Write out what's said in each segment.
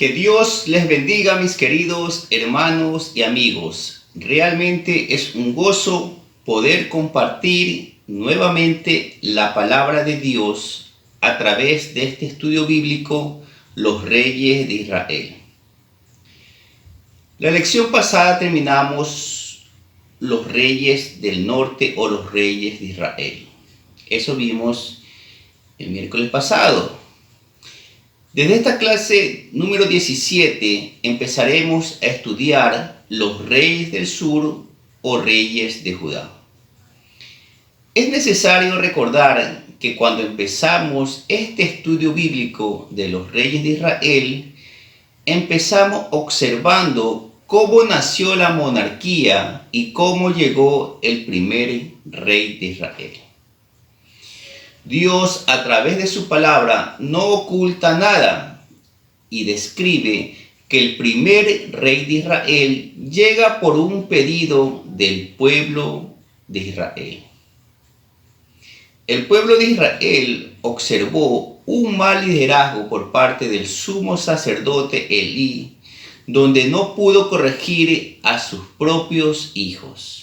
Que Dios les bendiga, mis queridos hermanos y amigos. Realmente es un gozo poder compartir nuevamente la palabra de Dios a través de este estudio bíblico, Los Reyes de Israel. La lección pasada terminamos los reyes del norte o los reyes de Israel. Eso vimos el miércoles pasado. Desde esta clase número 17 empezaremos a estudiar los reyes del sur o reyes de Judá. Es necesario recordar que cuando empezamos este estudio bíblico de los reyes de Israel, empezamos observando cómo nació la monarquía y cómo llegó el primer rey de Israel. Dios, a través de su palabra, no oculta nada y describe que el primer rey de Israel llega por un pedido del pueblo de Israel. El pueblo de Israel observó un mal liderazgo por parte del sumo sacerdote Elí, donde no pudo corregir a sus propios hijos.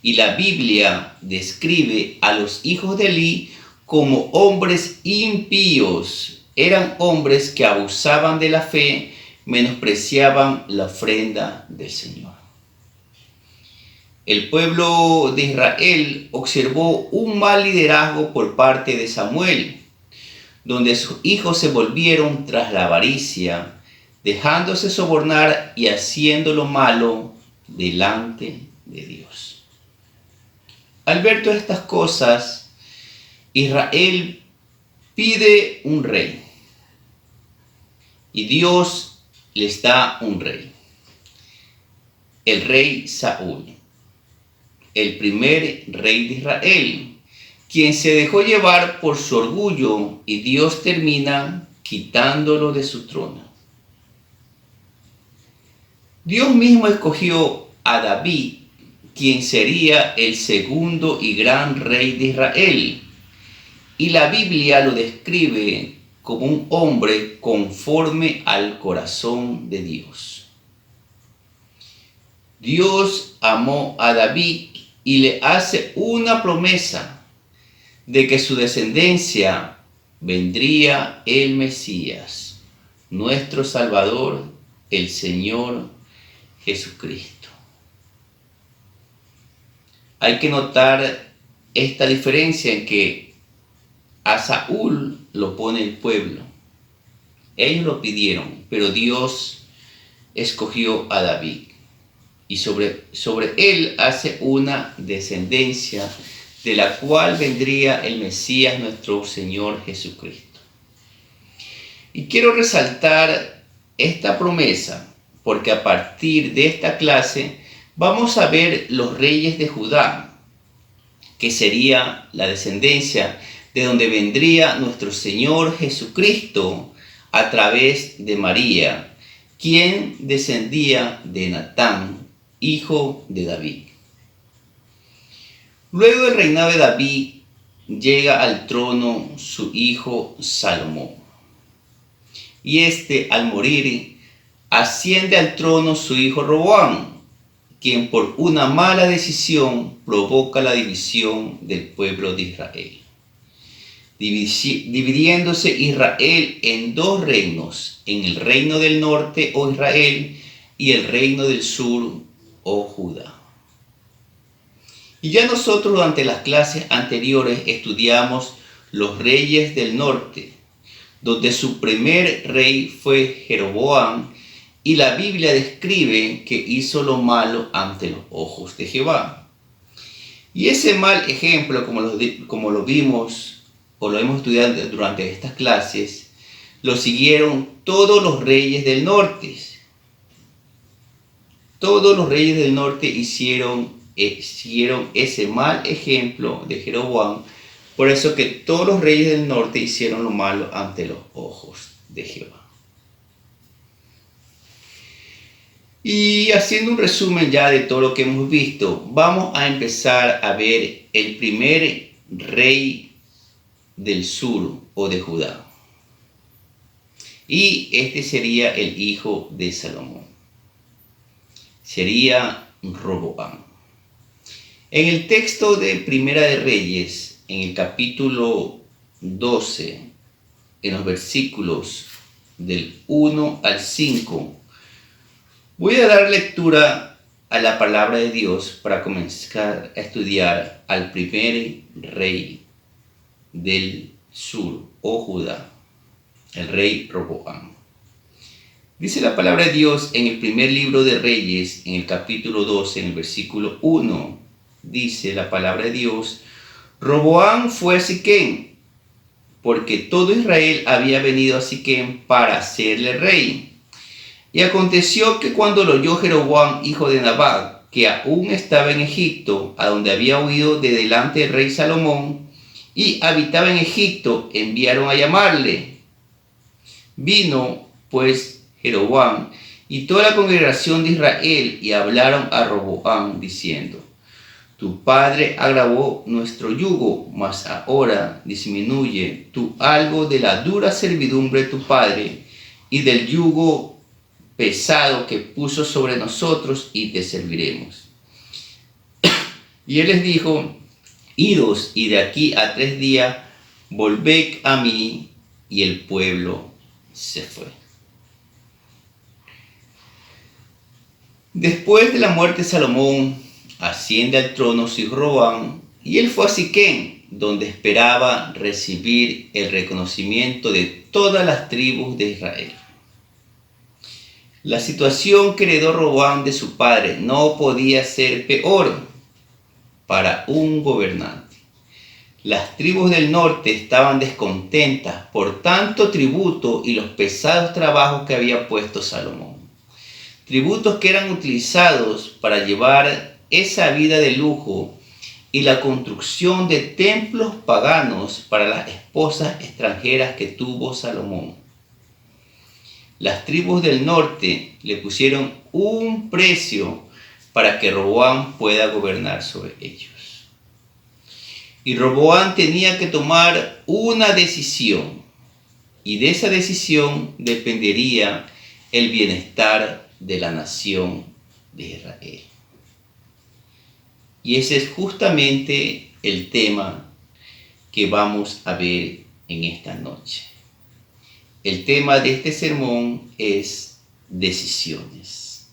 Y la Biblia describe a los hijos de Elí como hombres impíos. Eran hombres que abusaban de la fe, menospreciaban la ofrenda del Señor. El pueblo de Israel observó un mal liderazgo por parte de Samuel, donde sus hijos se volvieron tras la avaricia, dejándose sobornar y haciendo lo malo delante de Dios. Al ver todas estas cosas, Israel pide un rey y Dios les da un rey, el rey Saúl, el primer rey de Israel, quien se dejó llevar por su orgullo y Dios termina quitándolo de su trono. Dios mismo escogió a David, quien sería el segundo y gran rey de Israel. Y la Biblia lo describe como un hombre conforme al corazón de Dios. Dios amó a David y le hace una promesa de que su descendencia vendría el Mesías, nuestro Salvador, el Señor Jesucristo. Hay que notar esta diferencia en que a Saúl lo pone el pueblo. Ellos lo pidieron, pero Dios escogió a David. Y sobre él hace una descendencia de la cual vendría el Mesías, nuestro Señor Jesucristo. Y quiero resaltar esta promesa, porque a partir de esta clase vamos a ver los reyes de Judá, que sería la descendencia de donde vendría nuestro Señor Jesucristo a través de María, quien descendía de Natán, hijo de David. Luego del reinado de David, llega al trono su hijo Salomón. Y al morir, asciende al trono su hijo Roboam, quien por una mala decisión provoca la división del pueblo de Israel, dividiéndose Israel en dos reinos, en el reino del norte o Israel y el reino del sur o Judá. Y ya nosotros durante las clases anteriores estudiamos los reyes del norte, donde su primer rey fue Jeroboam, y la Biblia describe que hizo lo malo ante los ojos de Jehová. Y ese mal ejemplo, como lo vimos o lo hemos estudiado durante estas clases, lo siguieron todos los reyes del norte. Todos los reyes del norte siguieron ese mal ejemplo de Jeroboam. Por eso que todos los reyes del norte hicieron lo malo ante los ojos de Jehová. Y haciendo un resumen ya de todo lo que hemos visto, vamos a empezar a ver el primer rey del sur o de Judá. y este sería el hijo de Salomón. Sería Roboam. En el texto de Primera de Reyes, en el capítulo 12, en los versículos del 1 al 5, voy a dar lectura a la palabra de Dios para comenzar a estudiar al primer rey del sur, o Judá, el rey Roboam. Dice la palabra de Dios en el primer libro de Reyes, en el capítulo 12, en el versículo 1, dice la palabra de Dios: Roboam fue a Siquem, porque todo Israel había venido a Siquem para hacerle rey. Y aconteció que cuando lo oyó Jeroboam, hijo de Nabat, que aún estaba en Egipto, a donde había huido de delante del rey Salomón, y habitaba en Egipto, enviaron a llamarle. Vino pues Jeroboam y toda la congregación de Israel y hablaron a Roboam diciendo: Tu padre agravó nuestro yugo, mas ahora disminuye tú algo de la dura servidumbre de tu padre y del yugo pesado que puso sobre nosotros, y te serviremos. Y él les dijo: Idos, y de aquí a 3 días volved a mí. Y el pueblo se fue. Después de la muerte de Salomón, asciende al trono Roboam, y él fue a Siquem, donde esperaba recibir el reconocimiento de todas las tribus de Israel. La situación que heredó Roboam de su padre no podía ser peor para un gobernante. Las tribus del norte estaban descontentas por tanto tributo y los pesados trabajos que había puesto Salomón. Tributos que eran utilizados para llevar esa vida de lujo y la construcción de templos paganos para las esposas extranjeras que tuvo Salomón. Las tribus del norte le pusieron un precio para que Roboam pueda gobernar sobre ellos. Y Roboam tenía que tomar una decisión, y de esa decisión dependería el bienestar de la nación de Israel. Y ese es justamente el tema que vamos a ver en esta noche. El tema de este sermón es decisiones.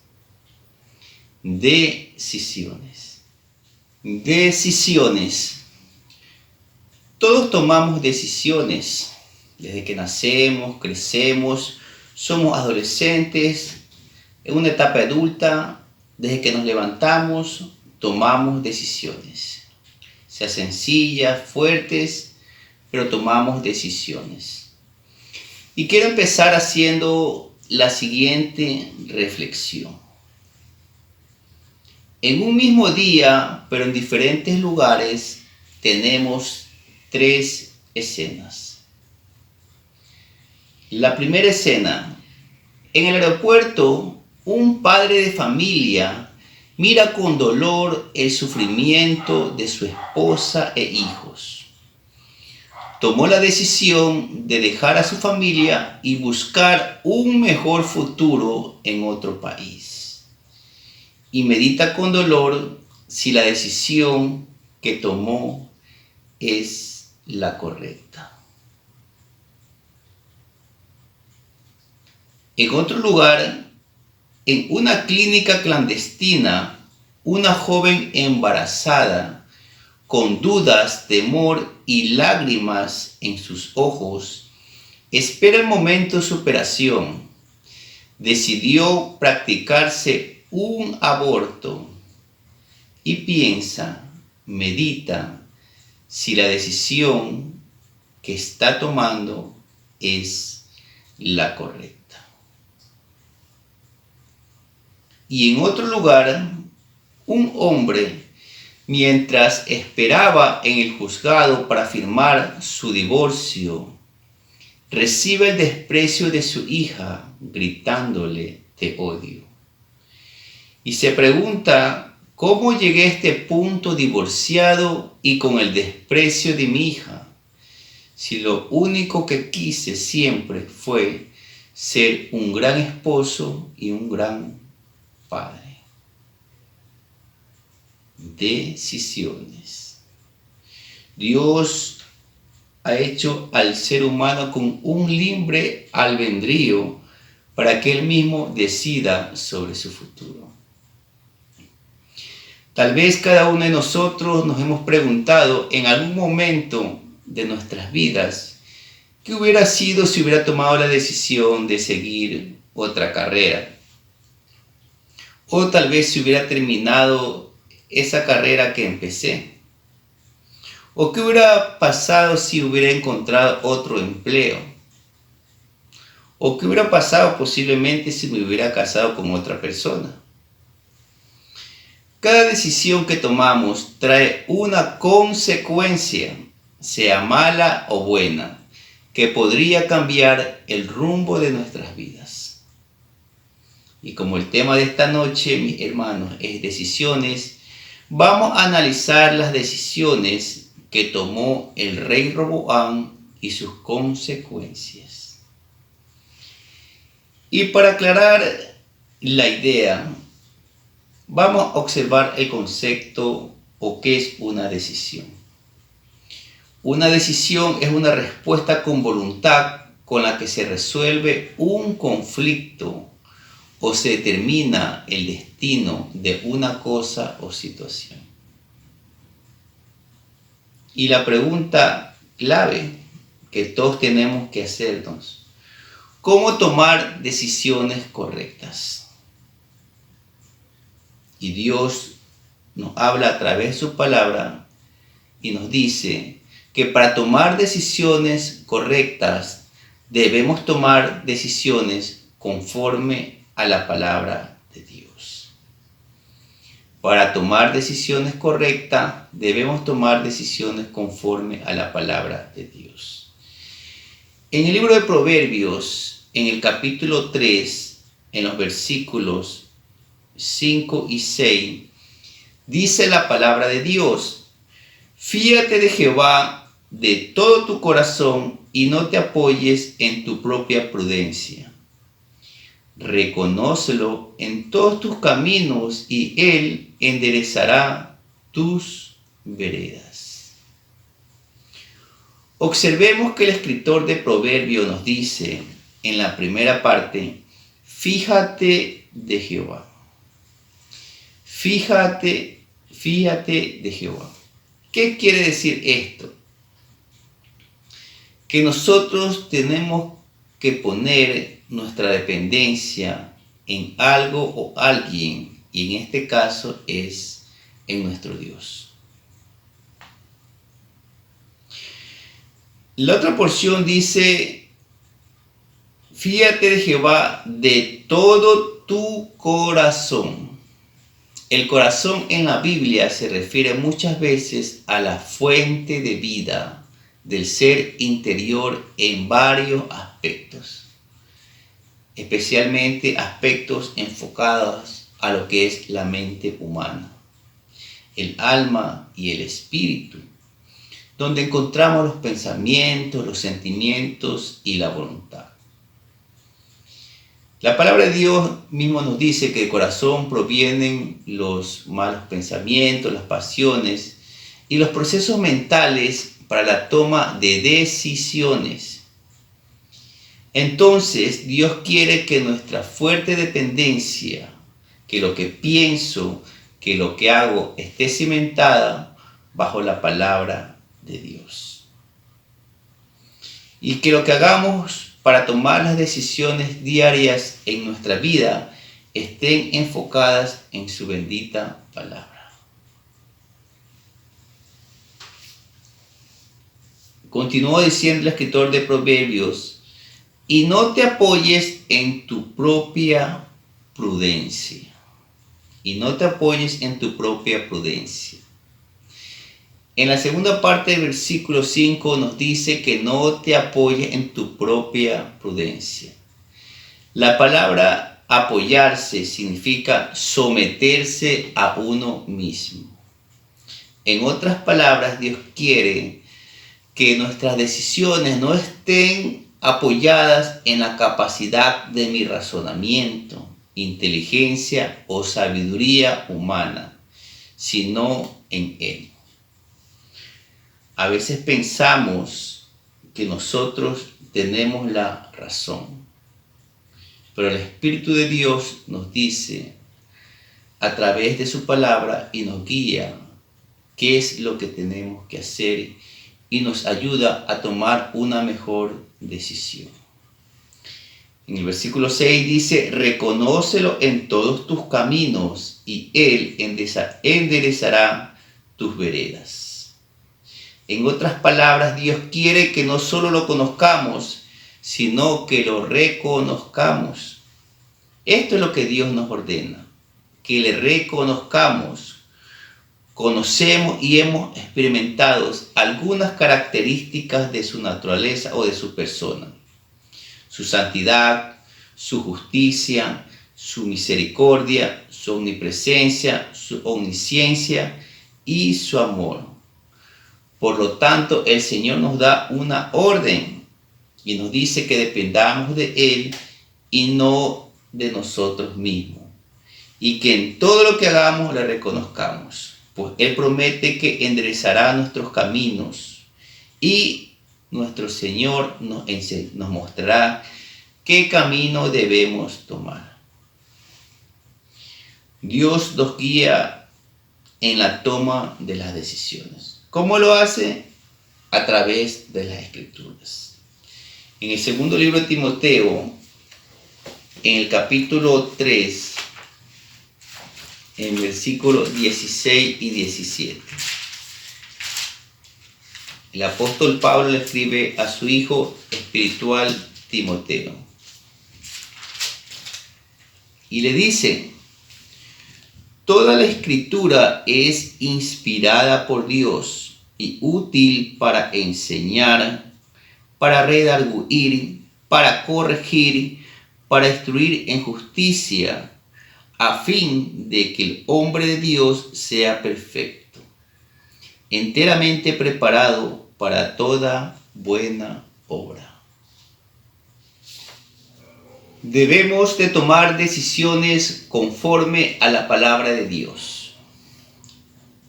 Decisiones. Decisiones. Todos tomamos decisiones. Desde que nacemos, crecemos, somos adolescentes, en una etapa adulta, desde que nos levantamos, tomamos decisiones. Sean sencillas, fuertes, pero tomamos decisiones. Y quiero empezar haciendo la siguiente reflexión. En un mismo día, pero en diferentes lugares, tenemos 3 escenas. La primera escena: en el aeropuerto, un padre de familia mira con dolor el sufrimiento de su esposa e hijos. Tomó la decisión de dejar a su familia y buscar un mejor futuro en otro país. Y medita con dolor si la decisión que tomó es la correcta. En otro lugar, en una clínica clandestina, una joven embarazada, con dudas, temor y lágrimas en sus ojos, espera el momento de su operación. Decidió practicarse un aborto y piensa, medita, si la decisión que está tomando es la correcta. Y en otro lugar, un hombre, mientras esperaba en el juzgado para firmar su divorcio, recibe el desprecio de su hija gritándole: te odio. Y se pregunta: ¿cómo llegué a este punto divorciado y con el desprecio de mi hija? Si lo único que quise siempre fue ser un gran esposo y un gran padre. Decisiones. Dios ha hecho al ser humano con un libre albedrío para que él mismo decida sobre su futuro. Tal vez cada uno de nosotros nos hemos preguntado en algún momento de nuestras vidas qué hubiera sido si hubiera tomado la decisión de seguir otra carrera. O tal vez si hubiera terminado esa carrera que empecé. O qué hubiera pasado si hubiera encontrado otro empleo. O qué hubiera pasado posiblemente si me hubiera casado con otra persona. Cada decisión que tomamos trae una consecuencia, sea mala o buena, que podría cambiar el rumbo de nuestras vidas. Y como el tema de esta noche, mis hermanos, es decisiones, vamos a analizar las decisiones que tomó el rey Roboam y sus consecuencias. Y para aclarar la idea, vamos a observar el concepto o qué es una decisión. Una decisión es una respuesta con voluntad con la que se resuelve un conflicto o se determina el destino de una cosa o situación. Y la pregunta clave que todos tenemos que hacernos: ¿cómo tomar decisiones correctas? Y Dios nos habla a través de su palabra y nos dice que para tomar decisiones correctas debemos tomar decisiones conforme a la palabra de Dios. Para tomar decisiones correctas debemos tomar decisiones conforme a la palabra de Dios. En el libro de Proverbios, en el capítulo 3, en los versículos 5 y 6, dice la palabra de Dios: fíate de Jehová de todo tu corazón y no te apoyes en tu propia prudencia. Reconócelo en todos tus caminos y él enderezará tus veredas. Observemos que el escritor de Proverbios nos dice en la primera parte: fíjate de Jehová. Fíjate de Jehová. ¿Qué quiere decir esto? Que nosotros tenemos que poner nuestra dependencia en algo o alguien, y en este caso es en nuestro Dios. La otra porción dice: fíjate de Jehová de todo tu corazón. El corazón en la Biblia se refiere muchas veces a la fuente de vida del ser interior en varios aspectos, especialmente aspectos enfocados a lo que es la mente humana, el alma y el espíritu, donde encontramos los pensamientos, los sentimientos y la voluntad. La palabra de Dios mismo nos dice que del corazón provienen los malos pensamientos, las pasiones y los procesos mentales para la toma de decisiones. Entonces, Dios quiere que nuestra fuerte dependencia, que lo que pienso, que lo que hago esté cimentada bajo la palabra de Dios. Y que lo que hagamos para tomar las decisiones diarias en nuestra vida estén enfocadas en su bendita palabra. Continuó diciendo el escritor de Proverbios: y no te apoyes en tu propia prudencia. Y no te apoyes en tu propia prudencia. En la segunda parte del versículo 5 nos dice que no te apoyes en tu propia prudencia. La palabra apoyarse significa someterse a uno mismo. En otras palabras, Dios quiere que nuestras decisiones no estén apoyadas en la capacidad de mi razonamiento, inteligencia o sabiduría humana, sino en Él. A veces pensamos que nosotros tenemos la razón, pero el Espíritu de Dios nos dice a través de su palabra y nos guía qué es lo que tenemos que hacer y nos ayuda a tomar una mejor decisión. En el versículo 6 dice: reconócelo en todos tus caminos y Él enderezará tus veredas. En otras palabras, Dios quiere que no solo lo conozcamos, sino que lo reconozcamos. Esto es lo que Dios nos ordena, que le reconozcamos. Conocemos y hemos experimentado algunas características de su naturaleza o de su persona. Su santidad, su justicia, su misericordia, su omnipresencia, su omnisciencia y su amor. Por lo tanto, el Señor nos da una orden y nos dice que dependamos de Él y no de nosotros mismos. Y que en todo lo que hagamos le reconozcamos. Pues Él promete que enderezará nuestros caminos y nuestro Señor nos mostrará qué camino debemos tomar. Dios nos guía en la toma de las decisiones. ¿Cómo lo hace? A través de las Escrituras. En el segundo libro de Timoteo, en el capítulo 3, en versículos 16 y 17. El apóstol Pablo le escribe a su hijo espiritual Timoteo. Y le dice: toda la escritura es inspirada por Dios y útil para enseñar, para redarguir, para corregir, para instruir en justicia, a fin de que el hombre de Dios sea perfecto, enteramente preparado para toda buena obra. Debemos de tomar decisiones conforme a la palabra de Dios.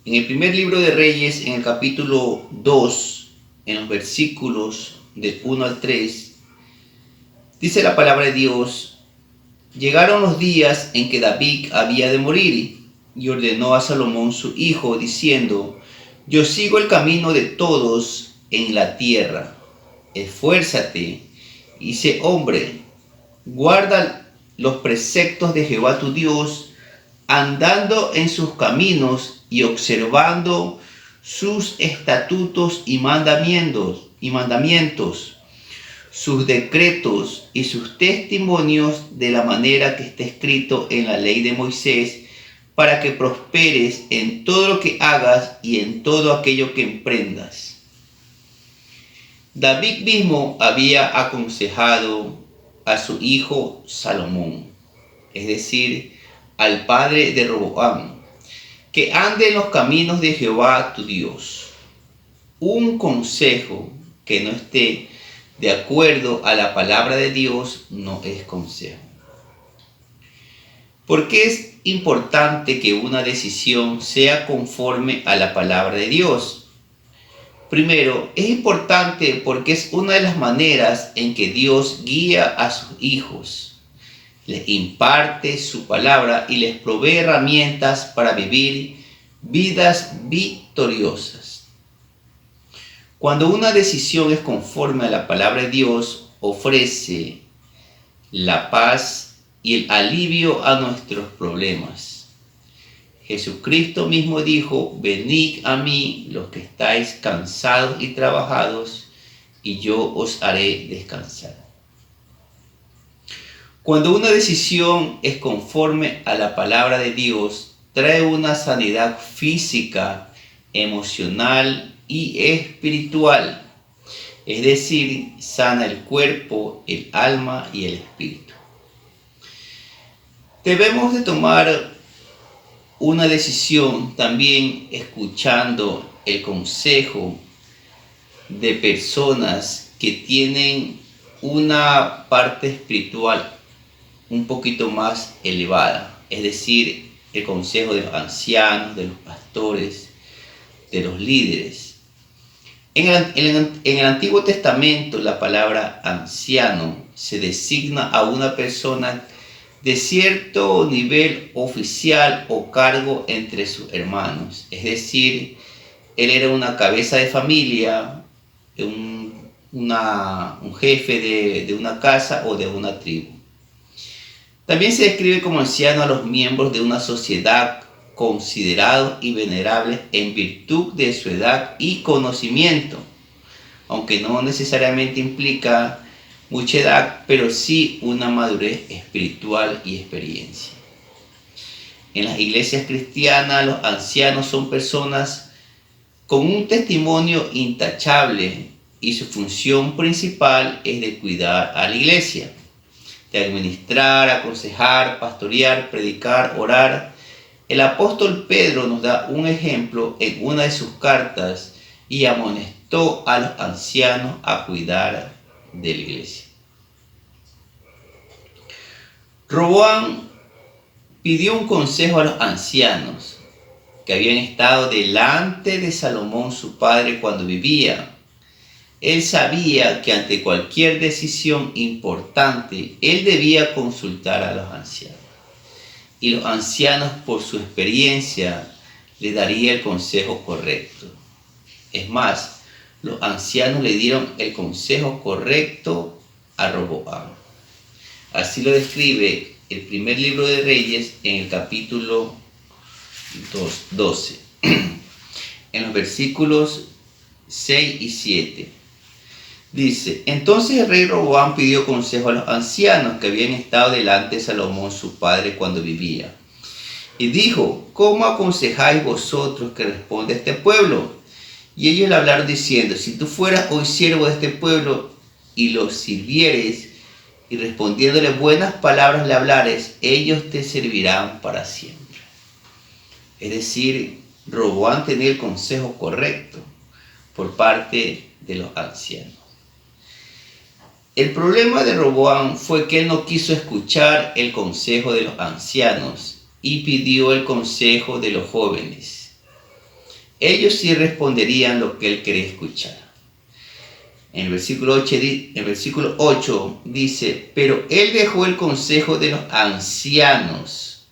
En el primer libro de Reyes, en el capítulo 2, en los versículos del 1 al 3, dice la palabra de Dios: llegaron los días en que David había de morir, y ordenó a Salomón su hijo, diciendo: yo sigo el camino de todos en la tierra. Esfuérzate y sé hombre, guarda los preceptos de Jehová tu Dios, andando en sus caminos y observando sus estatutos y mandamientos, sus decretos y sus testimonios, de la manera que está escrito en la ley de Moisés, para que prosperes en todo lo que hagas y en todo aquello que emprendas. David mismo había aconsejado a su hijo Salomón, es decir, al padre de Roboam, que ande en los caminos de Jehová tu Dios. Un consejo que no esté de acuerdo a la palabra de Dios no es consejo. ¿Por qué es importante que una decisión sea conforme a la palabra de Dios? Primero, es importante porque es una de las maneras en que Dios guía a sus hijos. Les imparte su palabra y les provee herramientas para vivir vidas victoriosas. Cuando una decisión es conforme a la palabra de Dios, ofrece la paz y el alivio a nuestros problemas. Jesucristo mismo dijo: venid a mí los que estáis cansados y trabajados, y yo os haré descansar. Cuando una decisión es conforme a la palabra de Dios, trae una sanidad física, emocional y espiritual. Es decir, sana el cuerpo, el alma y el espíritu. Debemos de tomar una decisión también escuchando el consejo de personas que tienen una parte espiritual un poquito más elevada, es decir, el consejo de los ancianos, de los pastores, de los líderes. En el Antiguo Testamento, la palabra anciano se designa a una persona de cierto nivel oficial o cargo entre sus hermanos. Es decir, él era una cabeza de familia, un jefe de una casa o de una tribu. También se describe como anciano a los miembros de una sociedad considerados y venerables en virtud de su edad y conocimiento, aunque no necesariamente implica mucha edad, pero sí una madurez espiritual y experiencia. En las iglesias cristianas, los ancianos son personas con un testimonio intachable y su función principal es de cuidar a la iglesia, de administrar, aconsejar, pastorear, predicar, orar. El apóstol Pedro nos da un ejemplo en una de sus cartas y amonestó a los ancianos a cuidar de la iglesia. Roboam pidió un consejo a los ancianos que habían estado delante de Salomón su padre cuando vivía. Él sabía que ante cualquier decisión importante, él debía consultar a los ancianos. Y los ancianos, por su experiencia, le darían el consejo correcto. Es más, los ancianos le dieron el consejo correcto a Roboam. Así lo describe el primer libro de Reyes en el capítulo 12, en los versículos 6 y 7. Dice: entonces el rey Roboam pidió consejo a los ancianos que habían estado delante de Salomón su padre cuando vivía. Y dijo: ¿cómo aconsejáis vosotros que responde a este pueblo? Y ellos le hablaron diciendo: si tú fueras hoy siervo de este pueblo y los sirvieres, y respondiéndole buenas palabras le hablares, ellos te servirán para siempre. Es decir, Roboam tenía el consejo correcto por parte de los ancianos. El problema de Roboam fue que él no quiso escuchar el consejo de los ancianos y pidió el consejo de los jóvenes. Ellos sí responderían lo que él quería escuchar. En el versículo 8 dice: pero él dejó el consejo de los ancianos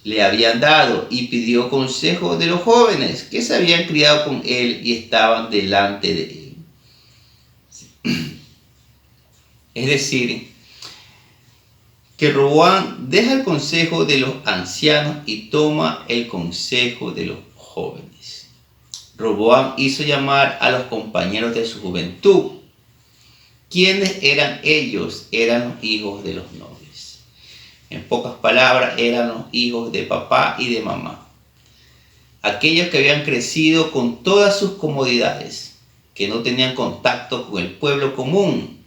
le habían dado y pidió consejo de los jóvenes que se habían criado con él y estaban delante de él. Es decir, que Roboam deja el consejo de los ancianos y toma el consejo de los jóvenes. Roboam hizo llamar a los compañeros de su juventud. ¿Quiénes eran ellos? Eran los hijos de los nobles. En pocas palabras, eran los hijos de papá y de mamá. Aquellos que habían crecido con todas sus comodidades, que no tenían contacto con el pueblo común,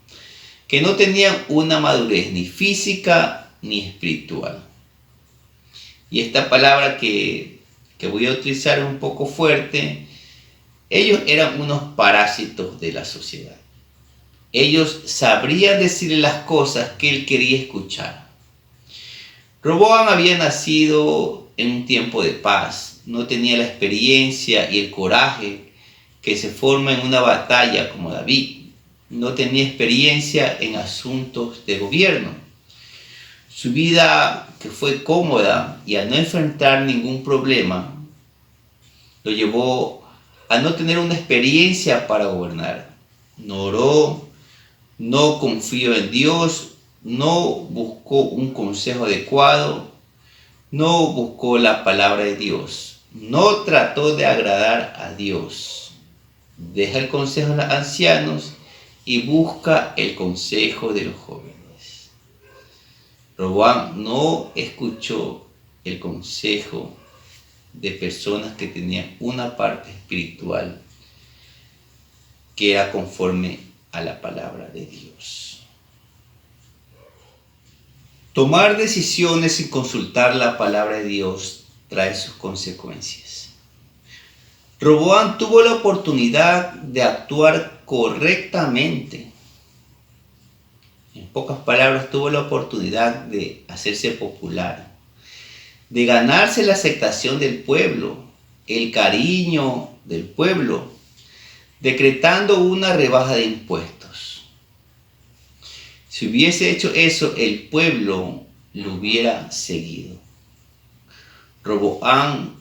que no tenían una madurez ni física ni espiritual. Y esta palabra que voy a utilizar es un poco fuerte. Ellos eran unos parásitos de la sociedad. Ellos sabrían decirle las cosas que él quería escuchar. Roboam había nacido en un tiempo de paz. No tenía la experiencia y el coraje que se forma en una batalla como David. No tenía experiencia en asuntos de gobierno. Su vida, que fue cómoda y al no enfrentar ningún problema, lo llevó a no tener una experiencia para gobernar. No oró, no confió en Dios, no buscó un consejo adecuado, no buscó la palabra de Dios, no trató de agradar a Dios. Deja el consejo de los ancianos y busca el consejo de los jóvenes. Roboam no escuchó el consejo de personas que tenían una parte espiritual que era conforme a la palabra de Dios. Tomar decisiones sin consultar la palabra de Dios trae sus consecuencias. Roboam tuvo la oportunidad de actuar correctamente, pocas palabras, tuvo la oportunidad de hacerse popular, de ganarse la aceptación del pueblo, el cariño del pueblo, decretando una rebaja de impuestos. Si hubiese hecho eso, el pueblo lo hubiera seguido. Roboam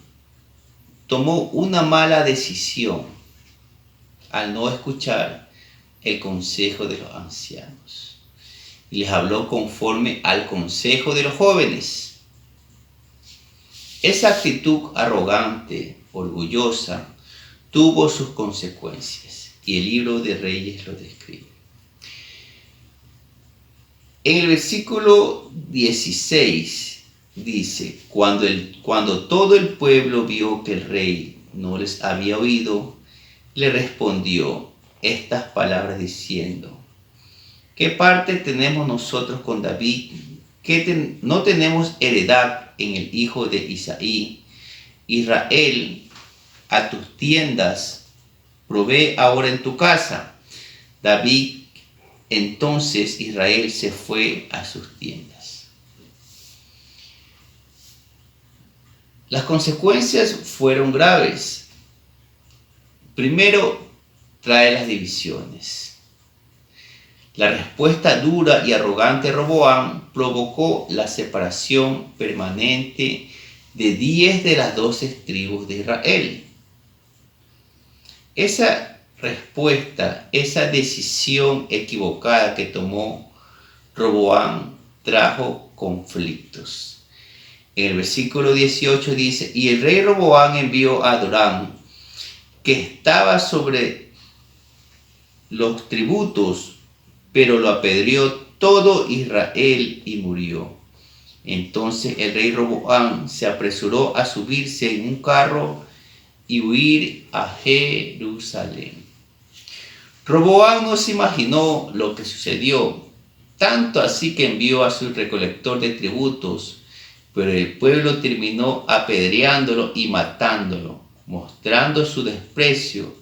tomó una mala decisión al no escuchar el consejo de los ancianos y les habló conforme al consejo de los jóvenes. Esa actitud arrogante, orgullosa, tuvo sus consecuencias y el libro de Reyes lo describe. En el versículo 16 dice, cuando todo el pueblo vio que el rey no les había oído, le respondió estas palabras diciendo, ¿qué parte tenemos nosotros con David? ¿No tenemos heredad en el hijo de Isaí? Israel, a tus tiendas provee ahora en tu casa. David, entonces Israel se fue a sus tiendas. Las consecuencias fueron graves. Primero, trae las divisiones. La respuesta dura y arrogante de Roboam provocó la separación permanente de 10 de las 12 tribus de Israel. Esa respuesta, esa decisión equivocada que tomó Roboam trajo conflictos. En el versículo 18 dice, y el rey Roboam envió a Adorán, que estaba sobre los tributos, pero lo apedreó todo Israel y murió. Entonces el rey Roboam se apresuró a subirse en un carro y huir a Jerusalén. Roboam no se imaginó lo que sucedió, tanto así que envió a su recolector de tributos, pero el pueblo terminó apedreándolo y matándolo, mostrando su desprecio.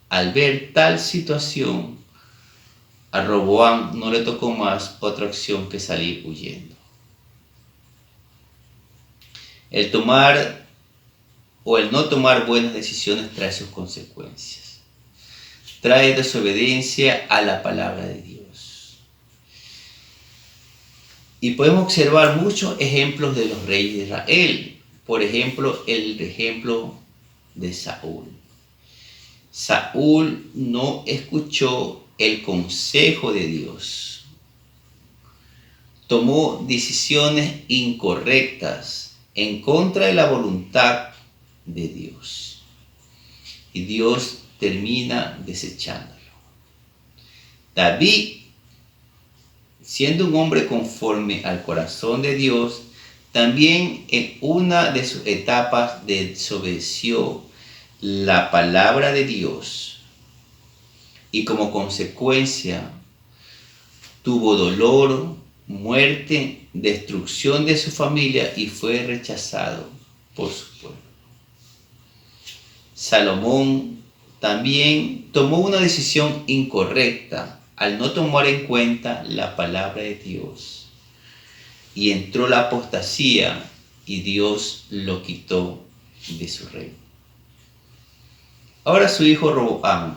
Al ver tal situación, a Roboam no le tocó más otra opción que salir huyendo. El tomar o el no tomar buenas decisiones trae sus consecuencias. Trae desobediencia a la palabra de Dios. Y podemos observar muchos ejemplos de los reyes de Israel. Por ejemplo, el ejemplo de Saúl. Saúl no escuchó el consejo de Dios. Tomó decisiones incorrectas en contra de la voluntad de Dios. Y Dios termina desechándolo. David, siendo un hombre conforme al corazón de Dios, también en una de sus etapas desobedeció la palabra de Dios y como consecuencia tuvo dolor, muerte, destrucción de su familia y fue rechazado por su pueblo. Salomón también tomó una decisión incorrecta al no tomar en cuenta la palabra de Dios y entró la apostasía y Dios lo quitó de su reino. Ahora su hijo Roboam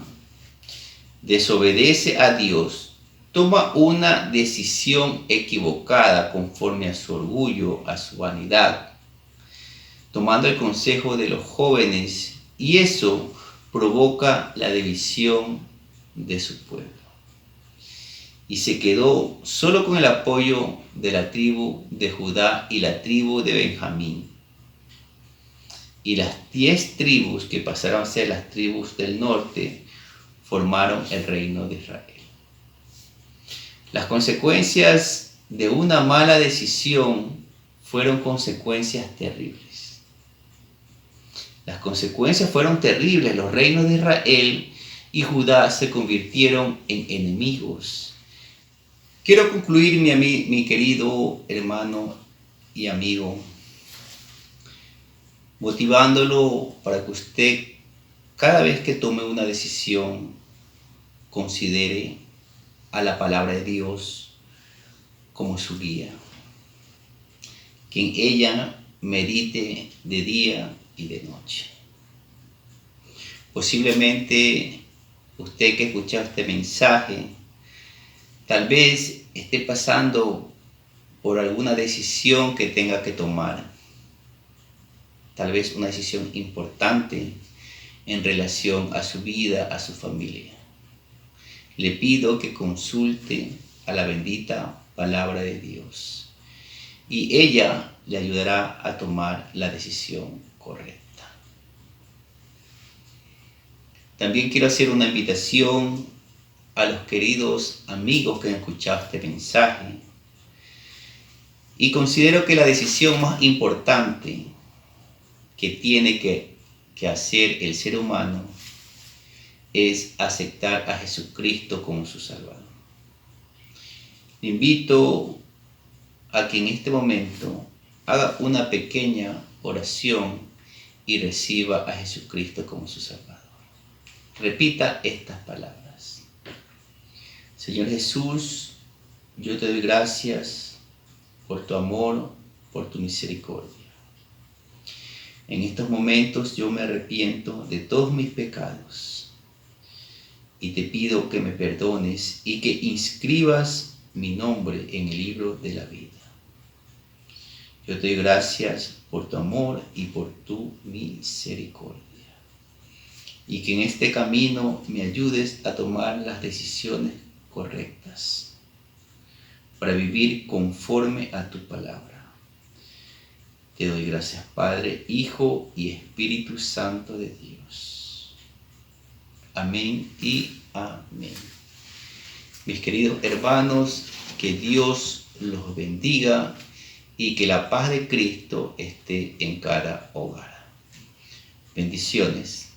desobedece a Dios, toma una decisión equivocada conforme a su orgullo, a su vanidad, tomando el consejo de los jóvenes, y eso provoca la división de su pueblo. Y se quedó solo con el apoyo de la tribu de Judá y la tribu de Benjamín. Y las 10 tribus que pasaron a ser las tribus del norte formaron el reino de Israel. Las consecuencias de una mala decisión fueron consecuencias terribles. Las consecuencias fueron terribles. Los reinos de Israel y Judá se convirtieron en enemigos. Quiero concluir, mi querido hermano y amigo, motivándolo para que usted, cada vez que tome una decisión, considere a la palabra de Dios, como su guía. Que en ella medite de día y de noche. Posiblemente usted que escucha este mensaje, tal vez esté pasando por alguna decisión que tenga que tomar. Tal vez una decisión importante en relación a su vida, a su familia. Le pido que consulte a la bendita palabra de Dios y ella le ayudará a tomar la decisión correcta. También quiero hacer una invitación a los queridos amigos que han escuchado este mensaje y considero que la decisión más importante que tiene que hacer el ser humano es aceptar a Jesucristo como su Salvador. Le invito a que en este momento haga una pequeña oración y reciba a Jesucristo como su Salvador. Repita estas palabras. Señor Jesús, yo te doy gracias por tu amor, por tu misericordia. En estos momentos yo me arrepiento de todos mis pecados y te pido que me perdones y que inscribas mi nombre en el libro de la vida. Yo te doy gracias por tu amor y por tu misericordia. Y que en este camino me ayudes a tomar las decisiones correctas para vivir conforme a tu palabra. Te doy gracias, Padre, Hijo y Espíritu Santo de Dios. Amén y amén. Mis queridos hermanos, que Dios los bendiga y que la paz de Cristo esté en cada hogar. Bendiciones.